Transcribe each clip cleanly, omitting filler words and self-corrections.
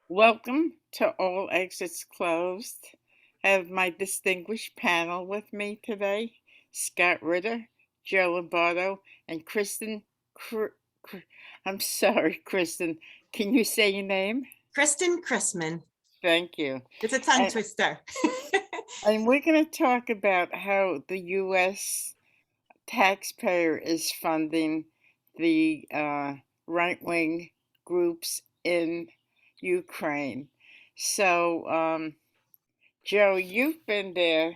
Welcome to All Exits Closed. I have my distinguished panel with me today, Scott Ritter, Joe Lombardo, and Kristin. I'm sorry, Kristin. Can you say your name? Kristin Christman. Thank you. It's a tongue And, twister. and we're going to talk about how the U.S. taxpayer is funding the right-wing groups in Ukraine. So, Joe, you've been there.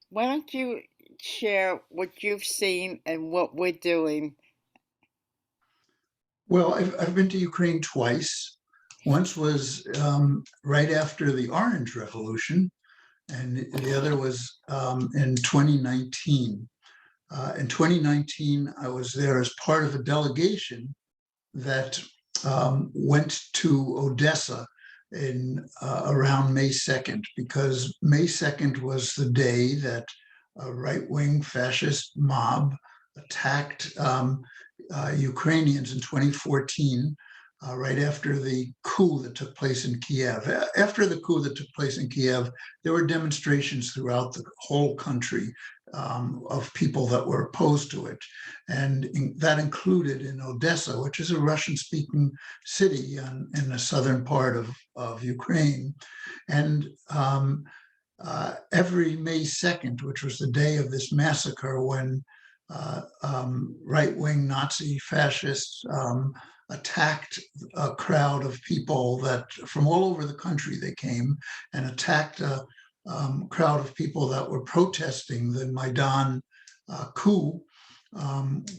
Why don't you share what you've seen and what we're doing? Well, I've been to Ukraine twice. Once was right after the Orange Revolution, and the other was in 2019. In 2019, I was there as part of a delegation that went to Odessa in around May 2nd, because May 2nd was the day that a right-wing fascist mob attacked Ukrainians in 2014, right after the coup that took place in Kiev. After the coup that took place in Kiev, there were demonstrations throughout the whole country of people that were opposed to it. And that included in Odessa, which is a Russian-speaking city in the southern part of Ukraine. And every May 2nd, which was the day of this massacre when right-wing Nazi fascists attacked a crowd of people that from all over the country they came and attacked a crowd of people that were protesting the Maidan coup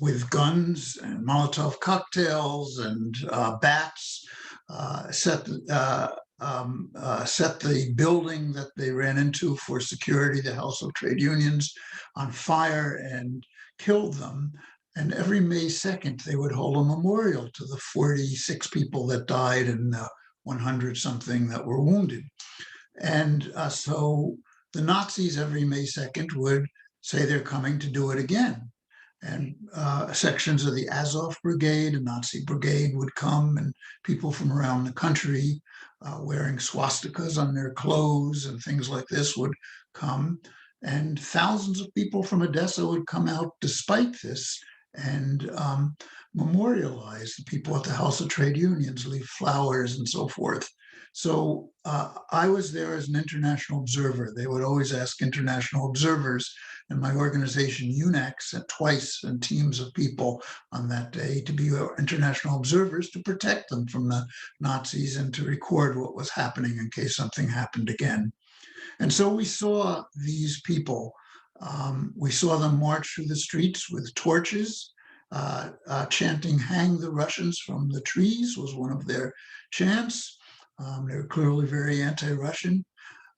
with guns and Molotov cocktails and bats, set the building that they ran into for security, the House of Trade Unions, on fire and killed them. And every May 2nd, they would hold a memorial to the 46 people that died and 100 something that were wounded. And so the Nazis every May 2nd would say they're coming to do it again. And sections of the Azov Brigade, a Nazi brigade, would come, and people from around the country wearing swastikas on their clothes and things like this would come. And thousands of people from Odessa would come out despite this and memorialize the people at the House of Trade Unions, leave flowers and so forth. So I was there as an international observer. They would always ask international observers, and my organization UNAC sent twice and teams of people on that day to be international observers to protect them from the Nazis and to record what was happening in case something happened again. And so we saw these people. We saw them march through the streets with torches, chanting, "Hang the Russians from the trees" was one of their chants. They were clearly very anti-Russian.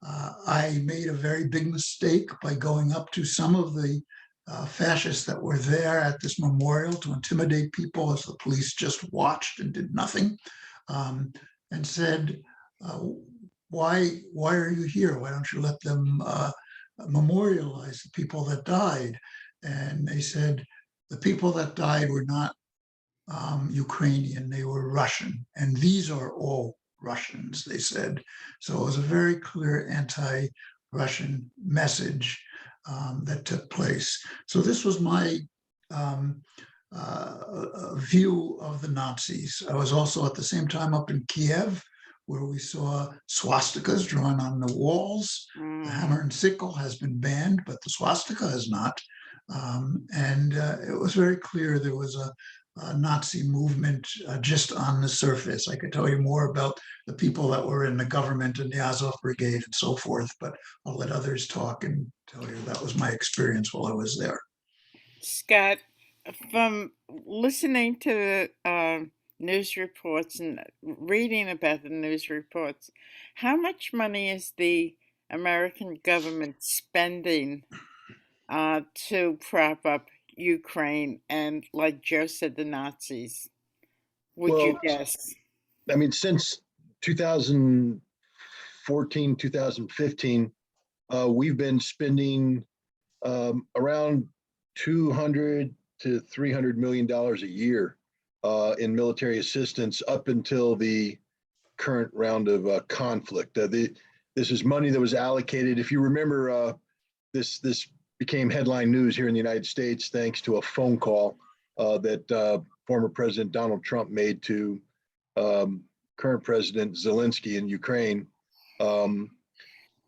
I made a very big mistake by going up to some of the fascists that were there at this memorial to intimidate people as the police just watched and did nothing, and said, why are you here? Why don't you let them memorialize the people that died? And they said, the people that died were not Ukrainian, they were Russian. And these are all Russians, they said. So it was a very clear anti-Russian message that took place. So this was my view of the Nazis. I was also at the same time up in Kiev, where we saw swastikas drawn on the walls. The hammer and sickle has been banned, but the swastika has not. And it was very clear there was a Nazi movement just on the surface. I could tell you more about the people that were in the government and the Azov Brigade and so forth, but I'll let others talk and tell you that was my experience while I was there. Scott, from listening to the news reports and reading about the news reports, how much money is the American government spending to prop up Ukraine and, like Joe said, the Nazis? Would you guess? I mean, since 2014, 2015, we've been spending around $200 to $300 million a year in military assistance up until the current round of conflict. This is money that was allocated. If you remember, this became headline news here in the United States thanks to a phone call that former President Donald Trump made to current President Zelensky in Ukraine,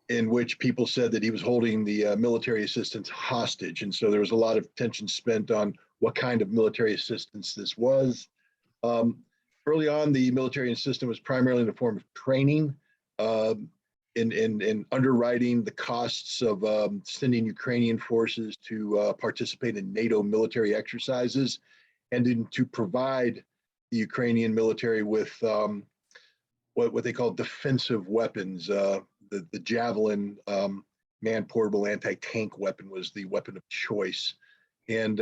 in which people said that he was holding the military assistance hostage. And so there was a lot of attention spent on what kind of military assistance this was. Early on, the military assistance was primarily in the form of training, in underwriting the costs of sending Ukrainian forces to participate in NATO military exercises, and to provide the Ukrainian military with what they call defensive weapons. The Javelin man-portable anti-tank weapon was the weapon of choice. And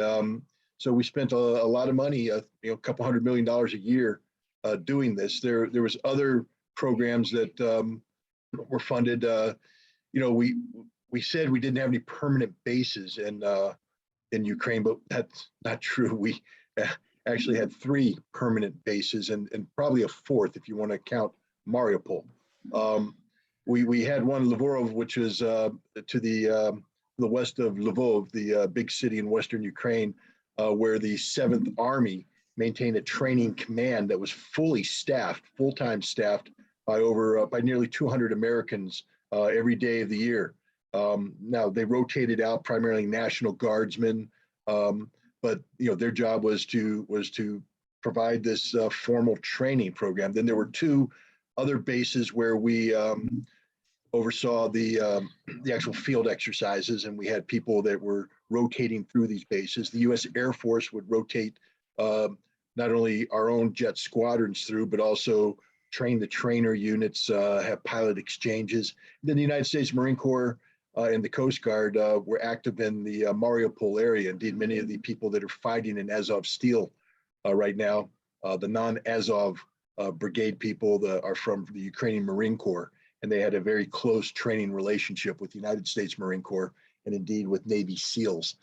so we spent a lot of money, a couple $100 million a year doing this. There was other programs that were funded. We said we didn't have any permanent bases in Ukraine, but that's not true. We actually had 3 permanent bases and probably a 4th if you want to count Mariupol. We had one Lvov, which is to the west of Lvov, the big city in western Ukraine, where the 7th Army maintained a training command that was fully staffed, full-time staffed by nearly 200 Americans every day of the year. Now they rotated out primarily National Guardsmen, but their job was to provide this formal training program. Then there were 2 other bases where we oversaw the actual field exercises, and we had people that were rotating through these bases. The U.S. Air Force would rotate not only our own jet squadrons through, but also train the trainer units, have pilot exchanges. Then the United States Marine Corps and the Coast Guard were active in the Mariupol area. Indeed, many of the people that are fighting in Azov Steel right now, the non-Azov brigade people are from the Ukrainian Marine Corps, and they had a very close training relationship with the United States Marine Corps and indeed with Navy SEALs.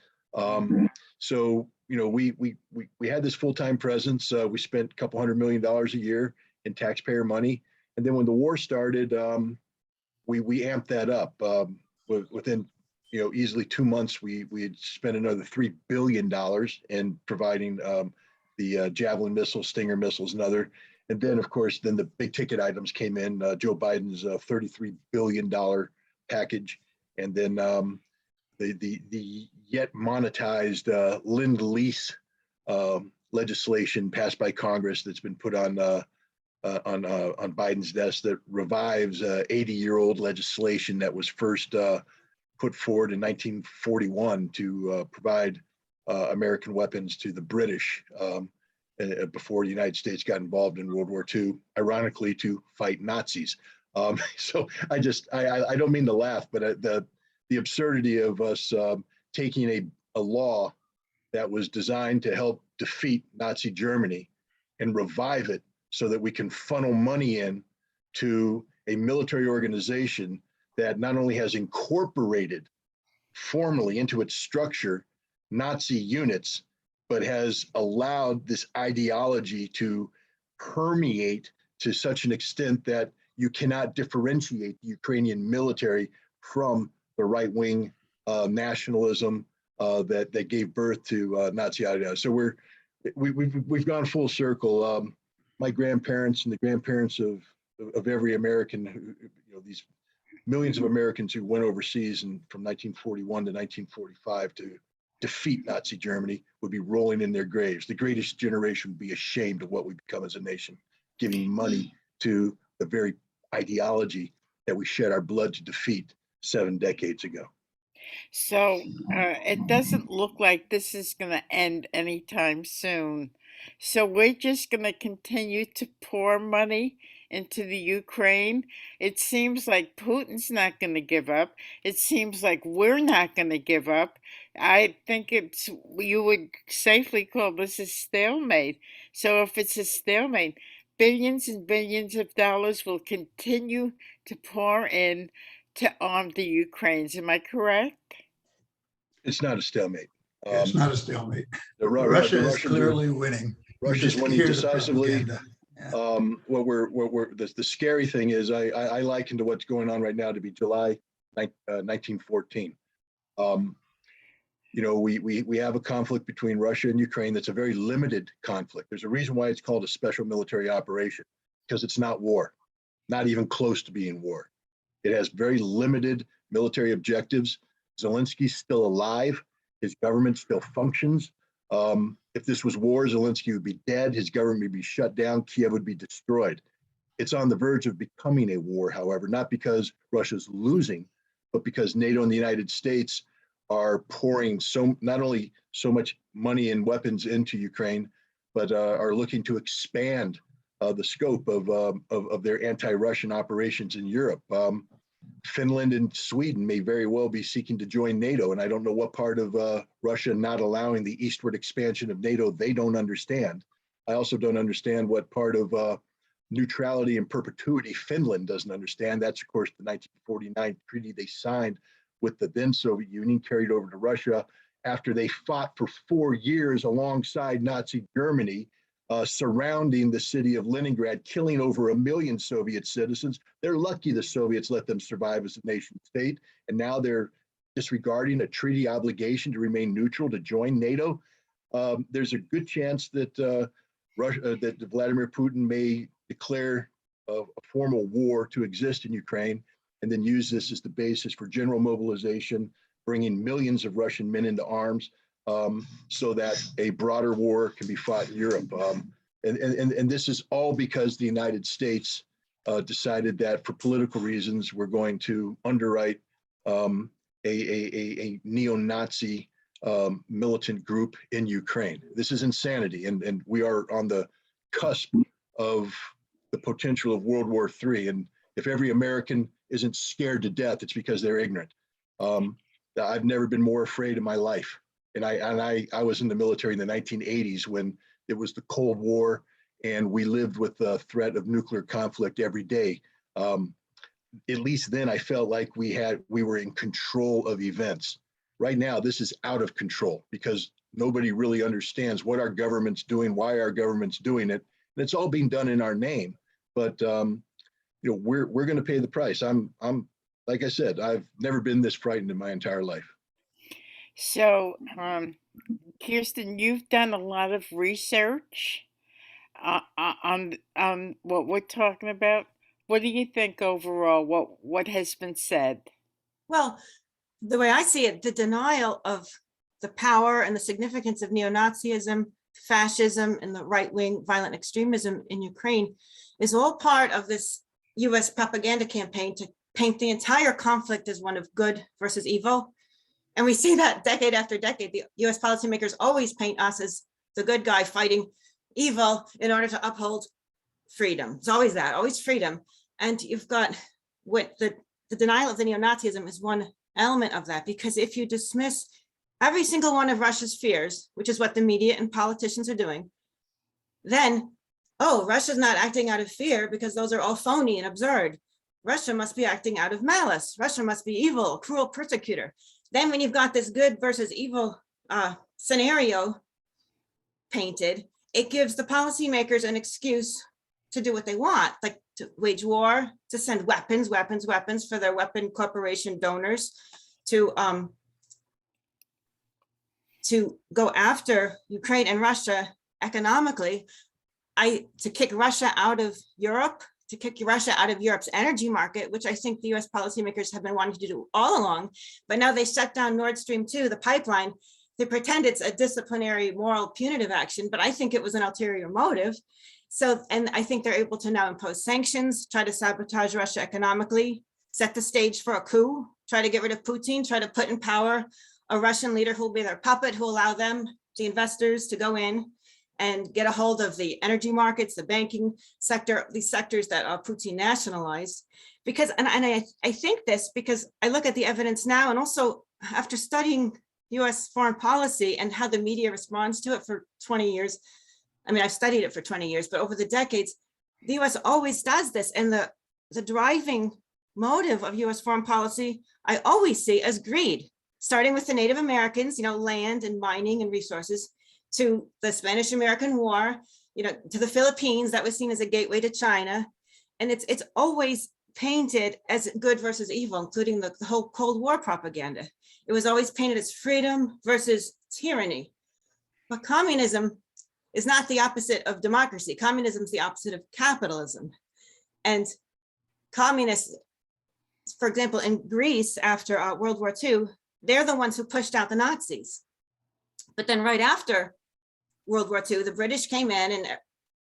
So we had this full-time presence. We spent a couple $100 million a year in taxpayer money, and then when the war started, we amped that up. Within easily 2 months, we had spent another $3 billion in providing the Javelin missiles, Stinger missiles, and other. And then, of course, the big ticket items came in, Joe Biden's $33 billion package, and then the yet monetized Lend-Lease legislation passed by Congress that's been put on Biden's desk that revives 80-year-old legislation that was first put forward in 1941 to provide American weapons to the British before the United States got involved in World War II, ironically to fight Nazis. So I don't mean to laugh, but the absurdity of us taking a law that was designed to help defeat Nazi Germany and revive it so that we can funnel money in to a military organization that not only has incorporated formally into its structure Nazi units, but has allowed this ideology to permeate to such an extent that you cannot differentiate the Ukrainian military from the right-wing nationalism that gave birth to Nazi ideology. So we've gone full circle. My grandparents and the grandparents of every American, these millions of Americans who went overseas and from 1941 to 1945 to defeat Nazi Germany would be rolling in their graves. The greatest generation would be ashamed of what we've become as a nation, giving money to the very ideology that we shed our blood to defeat 7 decades ago. So it doesn't look like this is going to end anytime soon. So we're just going to continue to pour money into the Ukraine. It seems like Putin's not going to give up. It seems like we're not going to give up. I think you would safely call this a stalemate. So if it's a stalemate, billions and billions of dollars will continue to pour in to arm the Ukrainians. Am I correct? It's not a stalemate. It's not a stalemate. The Russia is Russians clearly winning. Russia's winning decisively. Yeah. The scary thing is I liken to what's going on right now to be July 1914. We have a conflict between Russia and Ukraine that's a very limited conflict. There's a reason why it's called a special military operation, because it's not war, not even close to being war. It has very limited military objectives. Zelensky's still alive. His government still functions. If this was war, Zelensky would be dead. His government would be shut down. Kiev would be destroyed. It's on the verge of becoming a war, however, not because Russia's losing, but because NATO and the United States are pouring not only so much money and weapons into Ukraine, but are looking to expand the scope of their anti-Russian operations in Europe. Finland and Sweden may very well be seeking to join NATO, and I don't know what part of Russia not allowing the eastward expansion of NATO they don't understand. I also don't understand what part of neutrality and perpetuity Finland doesn't understand. That's, of course, the 1949 treaty they signed with the then Soviet Union, carried over to Russia after they fought for 4 years alongside Nazi Germany, surrounding the city of Leningrad, killing over 1 million Soviet citizens. They're lucky the Soviets let them survive as a nation state, and now they're disregarding a treaty obligation to remain neutral, to join NATO. There's a good chance that that Vladimir Putin may declare a formal war to exist in Ukraine, and then use this as the basis for general mobilization, bringing millions of Russian men into arms, so that a broader war can be fought in Europe. And this is all because the United States decided that for political reasons, we're going to underwrite a neo-Nazi militant group in Ukraine. This is insanity, and we are on the cusp of the potential of World War III. And if every American isn't scared to death, it's because they're ignorant. I've never been more afraid in my life. And I was in the military in the 1980s when it was the Cold War, and we lived with the threat of nuclear conflict every day. At least then I felt like we were in control of events. Right now, this is out of control because nobody really understands what our government's doing, why our government's doing it. And it's all being done in our name. But we're going to pay the price. I'm like I said, I've never been this frightened in my entire life. So, Kirsten, you've done a lot of research on what we're talking about. What do you think overall? What has been said? Well, the way I see it, the denial of the power and the significance of neo-Nazism, fascism, and the right-wing violent extremism in Ukraine is all part of this US propaganda campaign to paint the entire conflict as one of good versus evil. And we see that decade after decade. The US policymakers always paint us as the good guy fighting evil in order to uphold freedom. It's always that, always freedom. And you've got what the denial of the neo-Nazism is one element of that, because if you dismiss every single one of Russia's fears, which is what the media and politicians are doing, then, oh, Russia's not acting out of fear because those are all phony and absurd. Russia must be acting out of malice. Russia must be evil, cruel persecutor. Then when you've got this good versus evil scenario painted, it gives the policymakers an excuse to do what they want, like to wage war, to send weapons for their weapon corporation donors, to go after Ukraine and Russia economically, to kick Russia out of Europe, to kick Russia out of Europe's energy market, which I think the US policymakers have been wanting to do all along. But now they shut down Nord Stream 2, the pipeline. They pretend it's a disciplinary, moral, punitive action, but I think it was an ulterior motive. So, and I think they're able to now impose sanctions, try to sabotage Russia economically, set the stage for a coup, try to get rid of Putin, try to put in power a Russian leader who will be their puppet, who will allow them, the investors, to go in and get a hold of the energy markets, the banking sector, these sectors that Putin nationalized. Because, and I think this because I look at the evidence now, and also after studying US foreign policy and how the media responds to it for 20 years. I mean, I've studied it for 20 years, but over the decades, the US always does this. And the driving motive of US foreign policy, I always see as greed, starting with the Native Americans, land and mining and resources, to the Spanish-American War, to the Philippines, that was seen as a gateway to China. And it's always painted as good versus evil, including the whole Cold War propaganda. It was always painted as freedom versus tyranny. But communism is not the opposite of democracy. Communism is the opposite of capitalism. And communists, for example, in Greece after World War II, they're the ones who pushed out the Nazis. But then right after World War II, the British came in and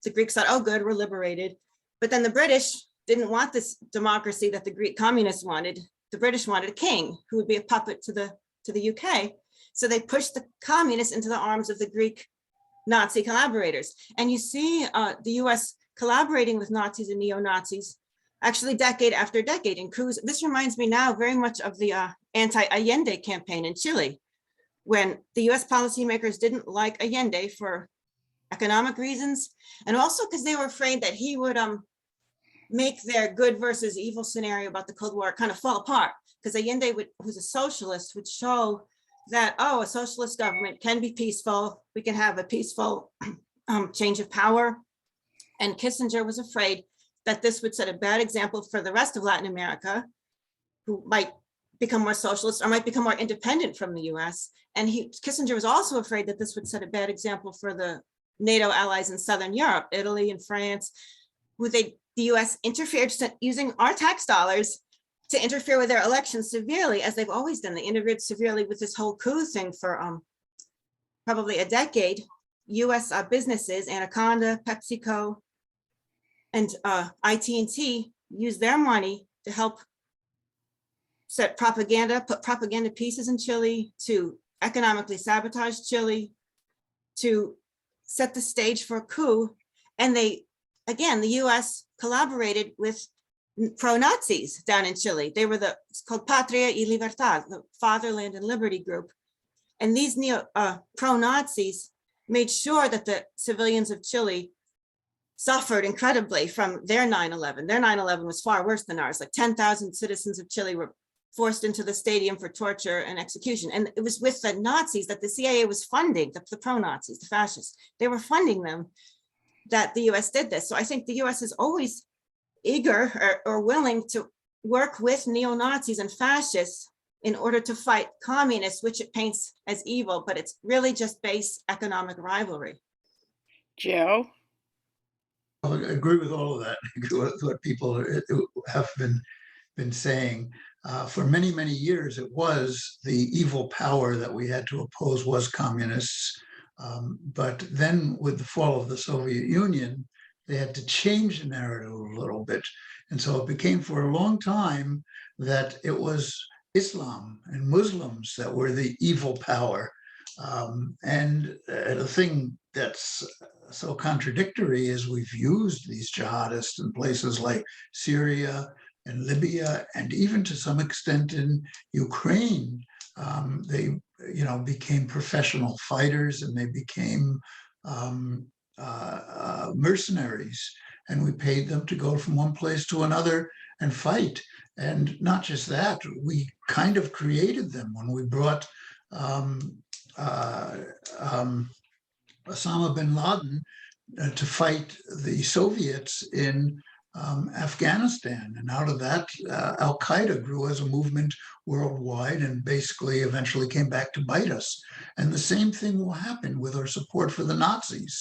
the Greeks thought, oh, good, we're liberated. But then the British didn't want this democracy that the Greek communists wanted. The British wanted a king who would be a puppet to the UK. So they pushed the communists into the arms of the Greek Nazi collaborators. And you see the US collaborating with Nazis and neo-Nazis actually decade after decade in coups. This reminds me now very much of the anti-Allende campaign in Chile, when the US policymakers didn't like Allende for economic reasons, and also because they were afraid that he would make their good versus evil scenario about the Cold War kind of fall apart, because Allende, who's a socialist, would show that, oh, a socialist government can be peaceful, we can have a peaceful change of power. And Kissinger was afraid that this would set a bad example for the rest of Latin America, who might become more socialist or might become more independent from the US. And Kissinger was also afraid that this would set a bad example for the NATO allies in Southern Europe, Italy and France, who the US interfered using our tax dollars to interfere with their elections severely, as they've always done. They interfered severely with this whole coup thing for probably a decade. US businesses, Anaconda, PepsiCo, and IT&T used their money to help put propaganda pieces in Chile, to economically sabotage Chile, to set the stage for a coup. And the US collaborated with pro-Nazis down in Chile. They were it's called Patria y Libertad, the Fatherland and Liberty group. And these pro-Nazis made sure that the civilians of Chile suffered incredibly from their 9/11. Their 9/11 was far worse than ours. Like 10,000 citizens of Chile were forced into the stadium for torture and execution. And it was with the Nazis that the CIA was funding, the pro-Nazis, the fascists. They were funding them, that the US did this. So I think the US is always eager or willing to work with neo-Nazis and fascists in order to fight communists, which it paints as evil, but it's really just base economic rivalry. Joe? I agree with all of that. I agree with what people have been saying. For many, many years, it was the evil power that we had to oppose was communists. But then with the fall of the Soviet Union, they had to change the narrative a little bit. And so it became for a long time that it was Islam and Muslims that were the evil power. And the thing that's so contradictory is we've used these jihadists in places like Syria and Libya, and even to some extent in Ukraine. They became professional fighters, and they became mercenaries, and we paid them to go from one place to another and fight. And not just that, we kind of created them when we brought Osama bin Laden to fight the Soviets in Afghanistan. And out of that, Al-Qaeda grew as a movement worldwide and basically eventually came back to bite us. And the same thing will happen with our support for the Nazis.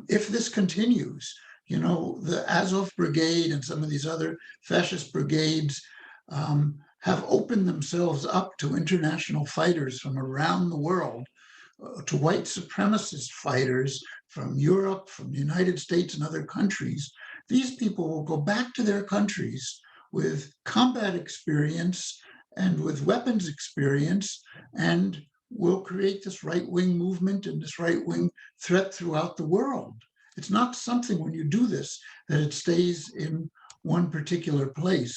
If this continues, the Azov Brigade and some of these other fascist brigades have opened themselves up to international fighters from around the world, to white supremacist fighters from Europe, from the United States and other countries. These people will go back to their countries with combat experience and with weapons experience, and will create this right-wing movement and this right-wing threat throughout the world. It's not something, when you do this, that it stays in one particular place.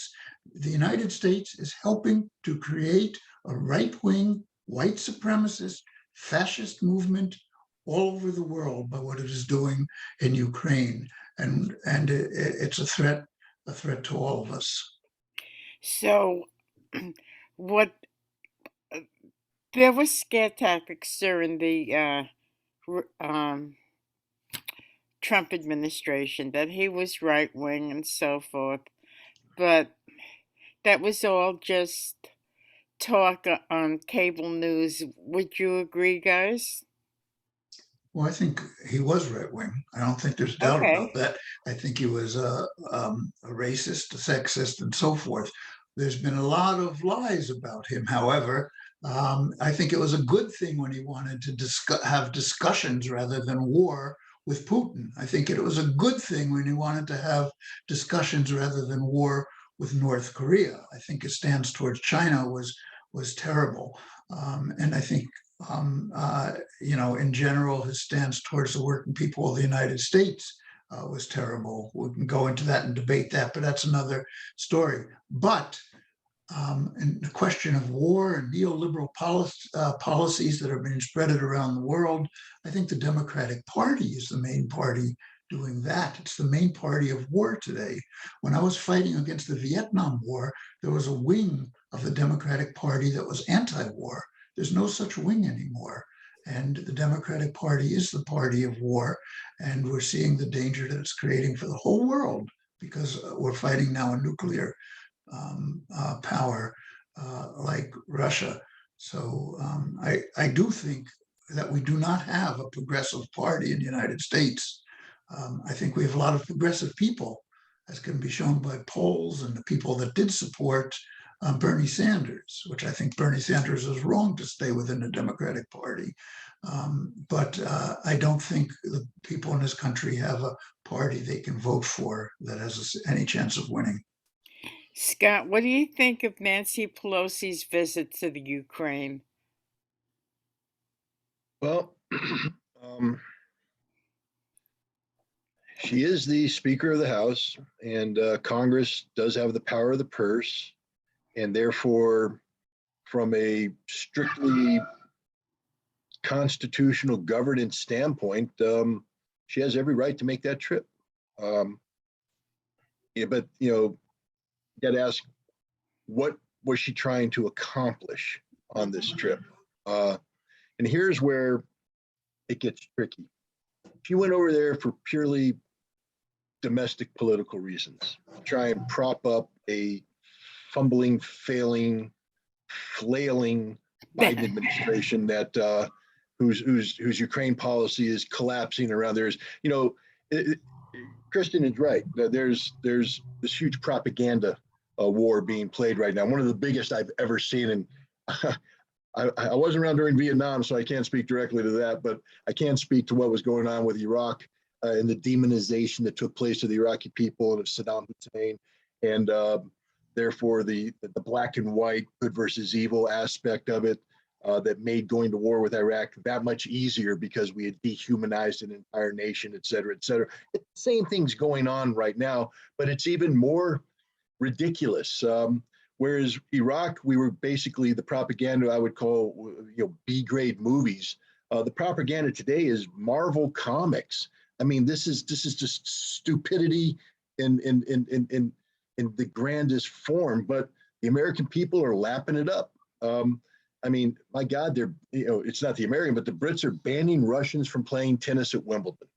The United States is helping to create a right-wing, white supremacist, fascist movement all over the world by what it is doing in Ukraine. And it's a threat to all of us. So there was scare tactics during the Trump administration, that he was right wing and so forth. But that was all just talk on cable news. Would you agree, guys? Well, I think he was right wing. I don't think there's doubt about Okay. that. I think he was a racist, a sexist, and so forth. There's been a lot of lies about him. However, I think it was a good thing when he wanted to have discussions rather than war with Putin. I think it was a good thing when he wanted to have discussions rather than war with North Korea. I think his stance towards China was terrible, and I think in general, his stance towards the working people of the United States was terrible. We can go into that and debate that, but that's another story. But in the question of war and neoliberal policies that are being spread around the world, I think the Democratic Party is the main party doing that. It's the main party of war today. When I was fighting against the Vietnam War, there was a wing of the Democratic Party that was anti-war. There's no such wing anymore. And the Democratic Party is the party of war. And we're seeing the danger that it's creating for the whole world because we're fighting now a nuclear power like Russia. So I do think that we do not have a progressive party in the United States. I think we have a lot of progressive people, as can be shown by polls and the people that did support Bernie Sanders, which I think Bernie Sanders is wrong to stay within the Democratic Party. But I don't think the people in this country have a party they can vote for that has any chance of winning. Scott, what do you think of Nancy Pelosi's visit to the Ukraine? Well, she is the Speaker of the House, and Congress does have the power of the purse, and therefore, from a strictly constitutional governance standpoint, she has every right to make that trip. Yeah, but you got to ask, what was she trying to accomplish on this trip? And here's where it gets tricky. She went over there for purely domestic political reasons, to try and prop up a fumbling, failing, flailing Biden administration that whose Ukraine policy is collapsing around. Kristin is right. There's this huge propaganda war being played right now. One of the biggest I've ever seen. And I wasn't around during Vietnam, so I can't speak directly to that, but I can speak to what was going on with Iraq and the demonization that took place of the Iraqi people and of Saddam Hussein, and therefore the black and white, good versus evil aspect of it that made going to war with Iraq that much easier because we had dehumanized an entire nation, et cetera, et cetera. Same thing's going on right now, but it's even more ridiculous. Whereas Iraq, we were basically the propaganda I would call, B-grade movies. The propaganda today is Marvel Comics. I mean, this is just stupidity in the grandest form. But the American people are lapping it up. I mean, my God, it's not the American, but the Brits are banning Russians from playing tennis at Wimbledon.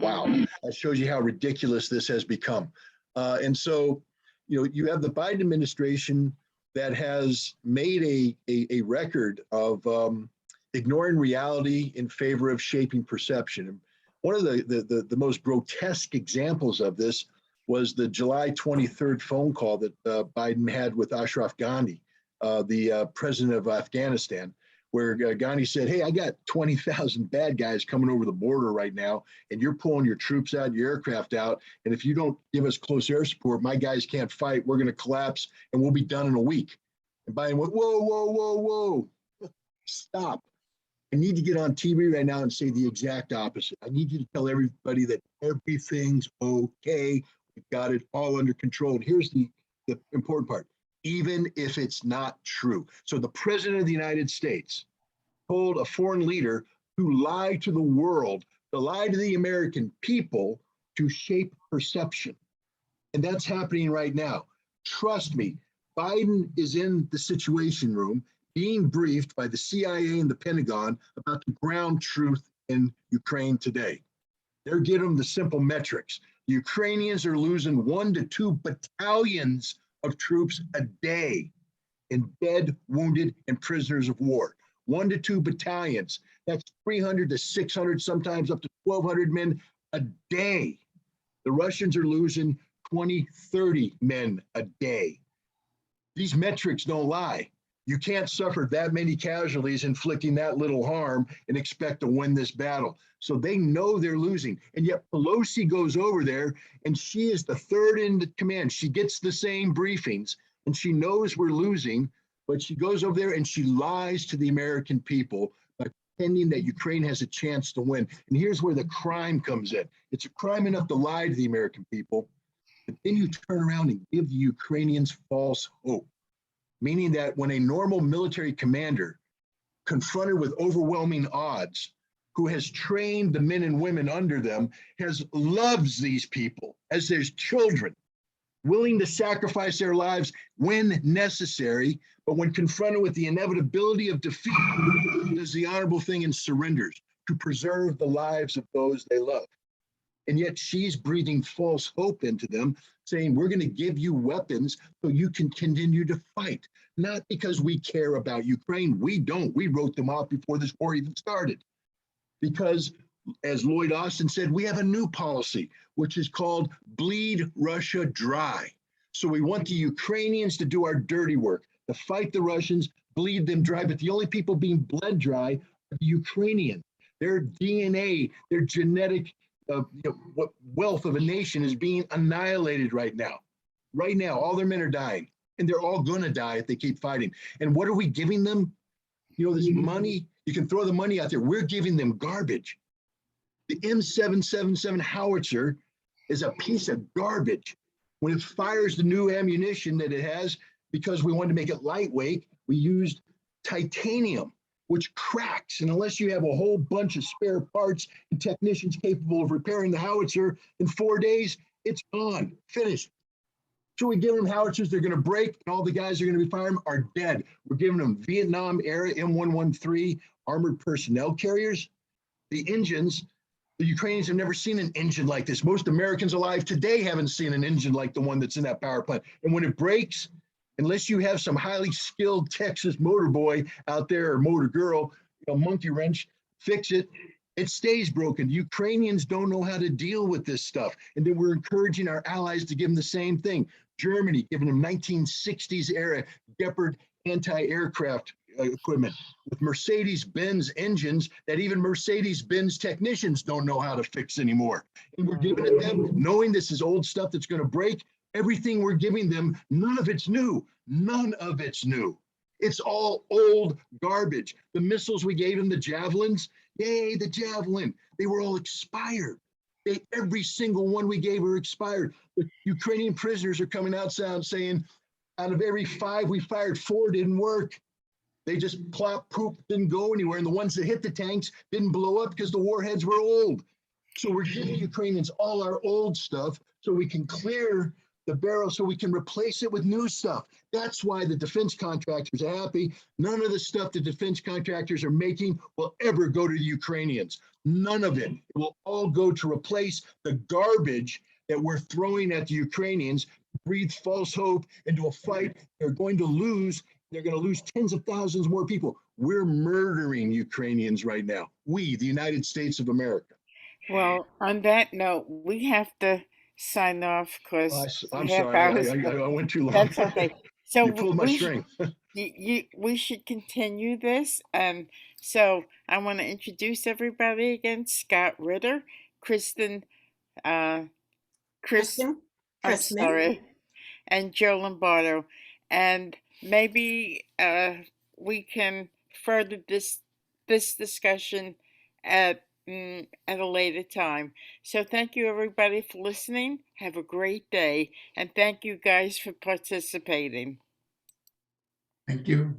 Wow, that shows you how ridiculous this has become. And so, you have the Biden administration that has made a record of ignoring reality in favor of shaping perception. And one of the most grotesque examples of this was the July 23rd phone call that Biden had with Ashraf Ghani, the president of Afghanistan, where Ghani said, "Hey, I got 20,000 bad guys coming over the border right now, and you're pulling your troops out, your aircraft out, and if you don't give us close air support, my guys can't fight. We're going to collapse, and we'll be done in a week." And Biden went, "Whoa, whoa, whoa, whoa, stop. I need to get on TV right now and say the exact opposite. I need you to tell everybody that everything's okay. We've got it all under control." And here's the important part. Even if it's not true. So the president of the United States told a foreign leader to lie to the world, to lie to the American people, to shape perception. And that's happening right now. Trust me, Biden is in the Situation Room being briefed by the CIA and the Pentagon about the ground truth in Ukraine today. They're giving them the simple metrics. The Ukrainians are losing 1 to 2 battalions of troops a day in dead, wounded, and prisoners of war. 1 to 2 battalions. That's 300 to 600, sometimes up to 1,200 men a day. The Russians are losing 20, 30 men a day. These metrics don't lie. You can't suffer that many casualties inflicting that little harm and expect to win this battle. So they know they're losing. And yet Pelosi goes over there and she is the third in command. She gets the same briefings and she knows we're losing, but she goes over there and she lies to the American people by pretending that Ukraine has a chance to win. And here's where the crime comes in. It's a crime enough to lie to the American people, but then you turn around and give the Ukrainians false hope. Meaning that when a normal military commander confronted with overwhelming odds, who has trained the men and women under them, loves these people as their children, willing to sacrifice their lives when necessary, but when confronted with the inevitability of defeat, does the honorable thing and surrenders to preserve the lives of those they love. And yet she's breathing false hope into them, saying, we're going to give you weapons so you can continue to fight. Not because we care about Ukraine. We don't. We wrote them off before this war even started. Because, as Lloyd Austin said, we have a new policy, which is called bleed Russia dry. So we want the Ukrainians to do our dirty work, to fight the Russians, bleed them dry. But the only people being bled dry are the Ukrainians. Their DNA, their genetic what wealth of a nation is being annihilated right now. Right now, all their men are dying, and they're all going to die if they keep fighting. And what are we giving them? This money, you can throw the money out there. We're giving them garbage. The M777 howitzer is a piece of garbage. When it fires the new ammunition that it has, because we wanted to make it lightweight, we used titanium, which cracks. And unless you have a whole bunch of spare parts and technicians capable of repairing the howitzer in 4 days, it's gone, finished. So we give them howitzers, they're going to break, and all the guys are going to be firing are dead. We're giving them Vietnam era M113 armored personnel carriers. The engines, the Ukrainians have never seen an engine like this. Most Americans alive today haven't seen an engine like the one that's in that power plant. And when it breaks, unless you have some highly skilled Texas motor boy out there or motor girl, monkey wrench, fix it, it stays broken. Ukrainians don't know how to deal with this stuff. And then we're encouraging our allies to give them the same thing. Germany, giving them 1960s era Gepard anti-aircraft equipment with Mercedes-Benz engines that even Mercedes-Benz technicians don't know how to fix anymore. And we're giving it them, knowing this is old stuff that's going to break. Everything we're giving them, none of it's new. None of it's new. It's all old garbage. The missiles we gave them, the javelins, yay, the javelin. They were all expired. Every single one we gave were expired. The Ukrainian prisoners are coming out saying, out of every 5 we fired, 4 didn't work. They just plop, poop, didn't go anywhere. And the ones that hit the tanks didn't blow up because the warheads were old. So we're giving Ukrainians all our old stuff so we can clear the barrel so we can replace it with new stuff. That's why the defense contractors are happy. None of the stuff the defense contractors are making will ever go to the Ukrainians. None of it. It will all go to replace the garbage that we're throwing at the Ukrainians, breathe false hope into a fight they're going to lose. They're going to lose tens of thousands more people. We're murdering Ukrainians right now. We, the United States of America. Well, on that note, we have to sign off because I'm sorry, I went too long. That's okay. So you pulled my string. We should continue this. So I want to introduce everybody again. Scott Ritter, Kristin Kristin I'm Christman. sorry, and Joe Lombardo. And maybe we can further this discussion at a later time. So thank you everybody for listening. Have a great day, and thank you guys for participating. Thank you.